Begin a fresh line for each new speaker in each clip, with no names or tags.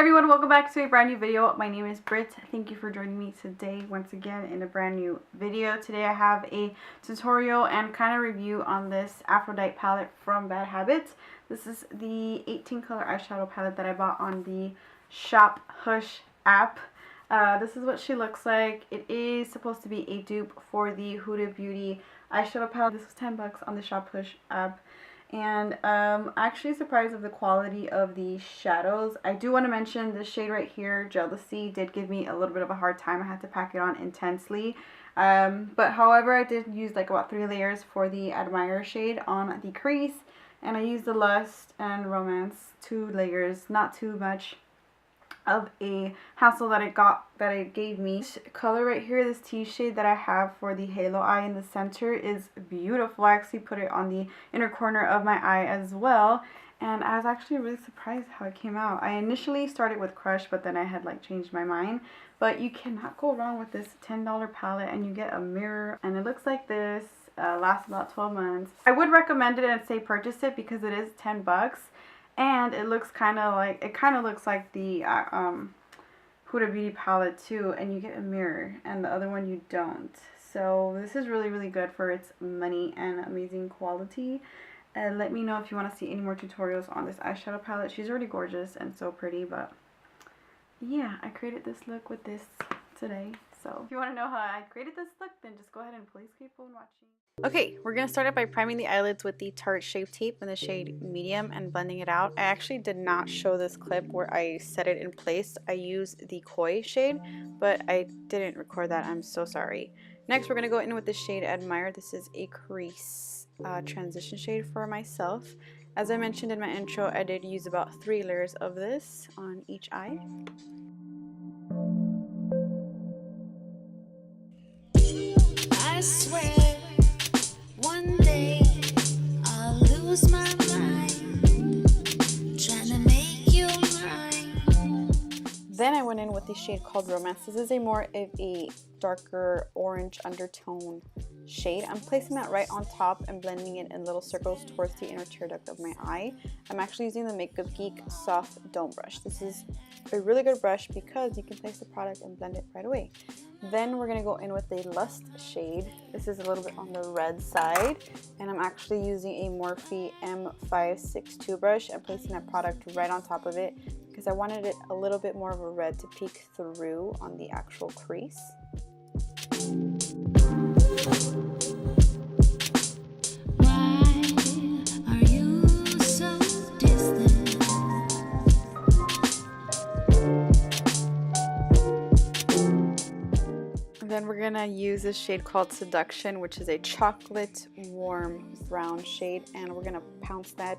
everyone, welcome back to a brand new video. My name is Britt. Thank you for joining me today once again in a brand new video. Today I have a tutorial and kind of review on this Aphrodite palette from Bad Habit. This is the 18 color eyeshadow palette that I bought on the Shophush app. This is what she looks like. It is supposed to be a dupe for the Huda Beauty eyeshadow palette. This was 10 bucks on the Shophush app. And actually surprised with the quality of the shadows. I do want to mention this shade right here, Jealousy, did give me a little bit of a hard time. I had to pack it on intensely. But however, I did use like about 3 layers for the Admire shade on the crease. And I used the Lust and Romance 2 layers, not too much of a hassle that it gave me. This color right here, this tea shade that I have for the halo eye in the center, is beautiful. I actually put it on the inner corner of my eye as well, and I was actually really surprised how it came out. I initially started with Crush, but then I had like changed my mind. But you cannot go wrong with this $10 palette, and you get a mirror, and it looks like this. Lasts about 12 months. I would recommend it and say purchase it because it is 10 bucks. And it looks kind of looks like the Huda Beauty palette too, and you get a mirror, and the other one you don't. So this is really, really good for its money and amazing quality. Let me know if you want to see any more tutorials on this eyeshadow palette. She's already gorgeous and so pretty, but yeah, I created this look with this today. So if you want to know how I created this look, then just go ahead and please keep on watching. Okay, we're going to start it by priming the eyelids with the Tarte Shape Tape in the shade Medium and blending it out. I actually did not show this clip where I set it in place. I used the Koi shade, but I didn't record that. I'm so sorry. Next, we're going to go in with the shade Admire. This is a crease transition shade for myself. As I mentioned in my intro, I did use about 3 layers of this on each eye.
I swear one day I'll lose my mind trying to make you mine.
Then I went in with the shade called Romance. This is a more of a darker orange undertone shade. I'm placing that right on top and blending it in little circles towards the inner tear duct of my eye. I'm actually using the Makeup Geek Soft Dome Brush. This is a really good brush because you can place the product and blend it right away. Then we're going to go in with the Lust shade. This is a little bit on the red side, and I'm actually using a Morphe M562 brush and placing that product right on top of it because I wanted it a little bit more of a red to peek through on the actual crease. Then we're gonna use this shade called Seduction, which is a chocolate warm brown shade, and we're gonna pounce that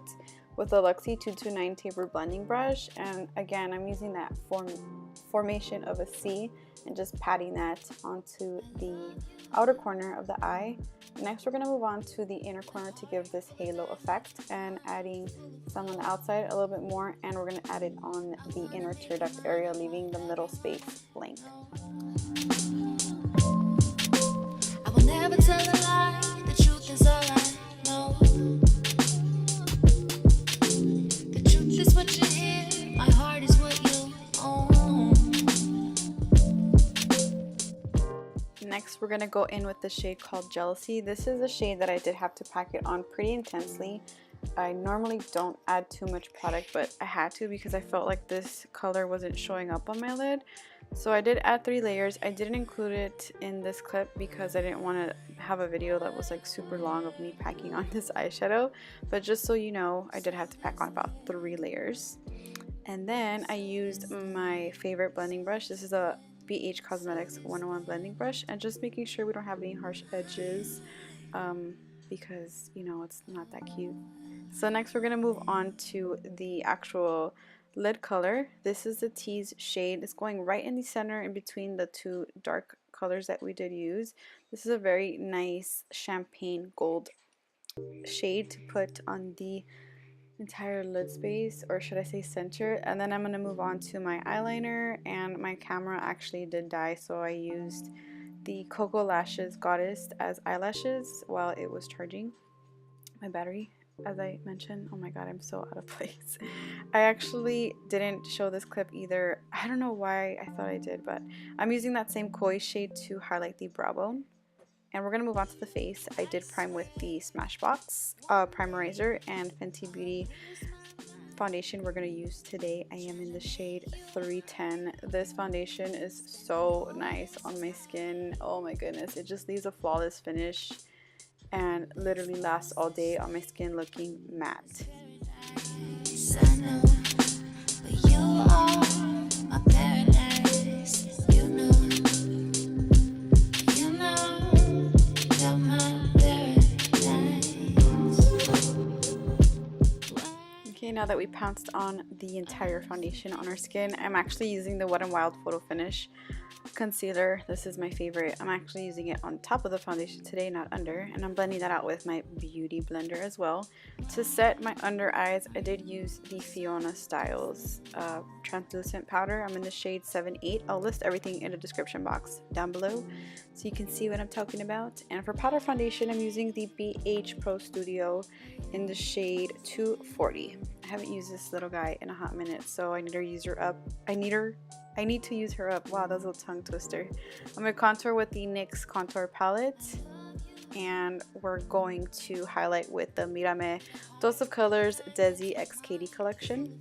with a Luxie 229 taper blending brush. And again, I'm using that formation of a C and just patting that onto the outer corner of the eye. Next, we're gonna move on to the inner corner to give this halo effect, and adding some on the outside a little bit more, and we're gonna add it on the inner tear duct area, leaving the middle space blank.
Never tell a lie, the truth is all I know. The truth is what you hear, my heart is what you own.
Next, we're going to go in with the shade called Jealousy. This is a shade that I did have to pack it on pretty intensely. I normally don't add too much product, but I had to because I felt like this color wasn't showing up on my lid. So I did add 3 layers. I didn't include it in this clip because I didn't want to have a video that was like super long of me packing on this eyeshadow. But just so you know, I did have to pack on about 3 layers. And then I used my favorite blending brush. This is a BH Cosmetics 101 blending brush, and just making sure we don't have any harsh edges because, you know, it's not that cute. So next we're going to move on to the actual lid color. This is the Tease shade. It's going right in the center in between the 2 dark colors that we did use. This is a very nice champagne gold shade to put on the entire lid space, or should I say center. And then I'm going to move on to my eyeliner, and my camera actually did die, so I used the Koko Lashes Goddess as eyelashes while it was charging my battery. as I mentioned. Oh my god, I'm so out of place. I actually didn't show this clip either. I don't know why I thought I did, but I'm using that same koi shade to highlight the brow bone. And we're gonna move on to the face. I did prime with the Smashbox Primerizer and Fenty Beauty foundation we're gonna use today. I am in the shade 310. This foundation is so nice on my skin. Oh my goodness, it just leaves a flawless finish and literally lasts all day on my skin looking matte. Okay, now that we pounced on the entire foundation on our skin, I'm actually using the Wet n Wild Photo Finish concealer. This is my favorite. I'm actually using it on top of the foundation today, not under, and I'm blending that out with my beauty blender as well. To set my under eyes, I did use the Fiona Stiles translucent powder. I'm in the shade 7-8. I'll list everything in the description box down below so you can see what I'm talking about. And for powder foundation, I'm using the BH Pro Studio in the shade 240. I haven't used this little guy in a hot minute, so I need to use her up. I need to use her up. Wow, that's a tongue twister. I'm going to contour with the NYX Contour Palette. And we're going to highlight with the Mirame Dose of Colors DesixKaty collection.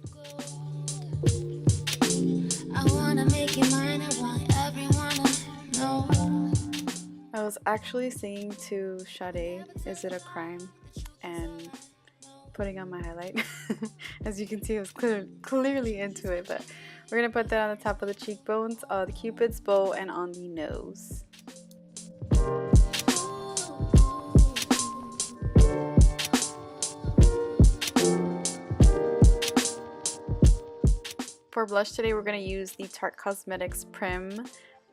I wanna make you mine, I want everyone to know.
I was actually singing to Sade, Is It a Crime? And putting on my highlight. As you can see, I was clearly into it, but we're going to put that on the top of the cheekbones, the Cupid's bow, and on the nose. For blush today, we're going to use the Tarte Cosmetics Prim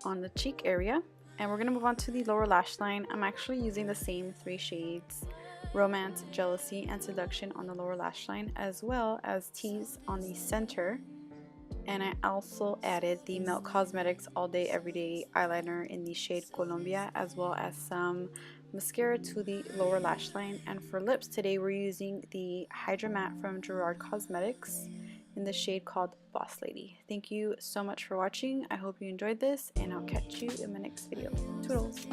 on the cheek area. And we're going to move on to the lower lash line. I'm actually using the same 3 shades, Romance, Jealousy, and Seduction on the lower lash line, as well as Tease on the center. And I also added the Melt Cosmetics All Day Everyday eyeliner in the shade Colombia, as well as some mascara to the lower lash line. And for lips today, we're using the Hydra Matte from Gerard Cosmetics in the shade called Boss Lady. Thank you so much for watching. I hope you enjoyed this, and I'll catch you in my next video. Toodles!